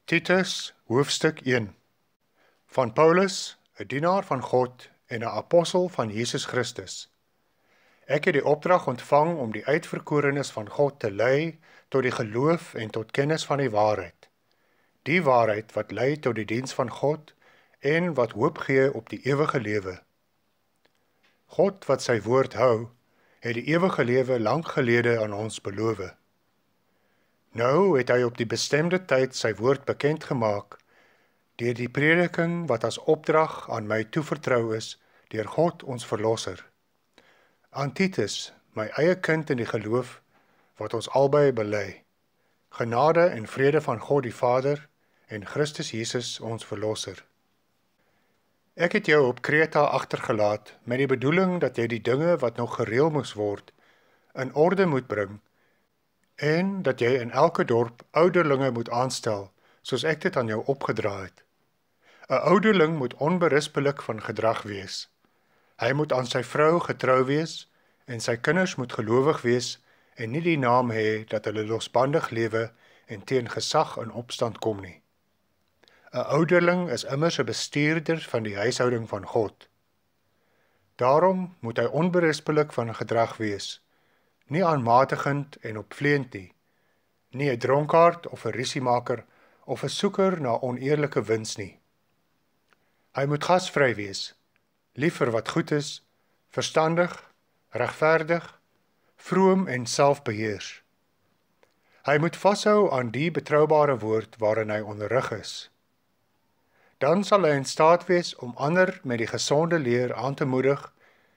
Titus, hoofstuk 1. Van Paulus, 'n dienaar van God en 'n apostel van Jesus Christus. Ek het die opdrag ontvang om die uitverkorenes van God te lei tot die geloof en tot kennis van die waarheid. Die waarheid wat lei tot die diens van God en wat hoop gee op die ewige lewe. God wat sy woord hou, het die ewige lewe lank gelede aan ons beloof. Nou het hy op die bestemde tyd sy woord bekend gemaak, deur die prediking wat as opdrag aan my toevertrou is, deur God ons Verlosser. Aan Titus, my eie kind in die geloof, wat ons albei bely. Genade en vrede van God die Vader en Christus Jesus ons Verlosser. Ek het jou op Kreta agtergelaat met die bedoeling dat jy die dinge wat nog gereël moes word, in orde moet bring, en dat jy in elke dorp ouderlinge moet aanstel, soos ek dit aan jou opgedra het. 'n Ouderling moet onberispelik van gedrag wees. Hy moet aan sy vrou getrou wees, en sy kinders moet gelowig wees, en nie die naam hê dat hulle losbandig lewe en teen gesag in opstand kom nie. 'n Ouderling is immers 'n bestuurder van die huishouding van God. Daarom moet hy onberispelik van gedrag wees, nie aanmatigend en opvleend nie 'n dronkaard of 'n rusiemaker of 'n soeker na oneerlike wins nie. Hy moet gasvry wees, lief vir wat goed is, verstandig, regverdig, vroom en selfbeheers. Hy moet vashou aan die betroubare woord waarin hy onderrig is. Dan sal hy in staat wees om ander met die gesonde leer aan te moedig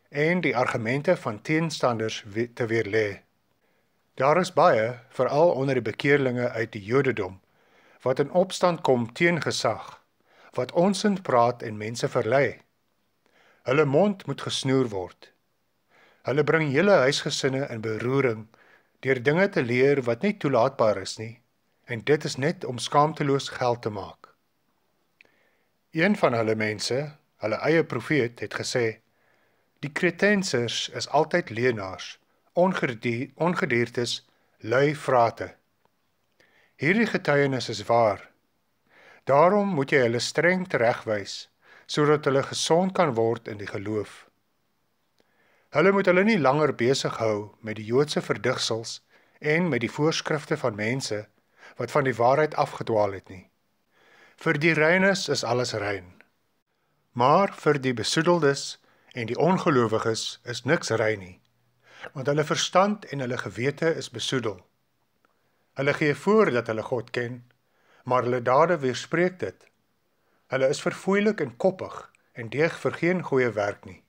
en die argumente van teenstanders te weerlê. Daar is baie, veral onder die bekeerlinge uit die Jodendom, wat in opstand kom teen gesag, wat onsin praat en mense verlei. Hulle mond moet gesnoer word. Hulle bring hele huisgesinne in beroering deur dinge te leer wat nie toelaatbaar is nie, en dit is net om skaamteloos geld te maak. Een van hulle mense, hulle eie profeet, het gesê, die Kretensers is altyd leenaars, ongediertes, lui vrate. Hierdie getuienis is waar. Daarom moet jy hulle streng teregwys, sodat hulle gesond kan word in die geloof. Hulle moet hulle nie langer besig hou met die Joodse verdigsels en met die voorskrifte van mense, wat van die waarheid afgedwaal het nie. Vir die reines is alles rein. Maar vir die besoedeldes en die ongelowiges is niks rein nie, want hulle verstand en hulle gewete is besoedel. Hulle gee voor dat hulle God ken, maar hulle dade weerspreek dit. Hulle is verfoeilik en koppig en deeg vir geen goeie werk nie.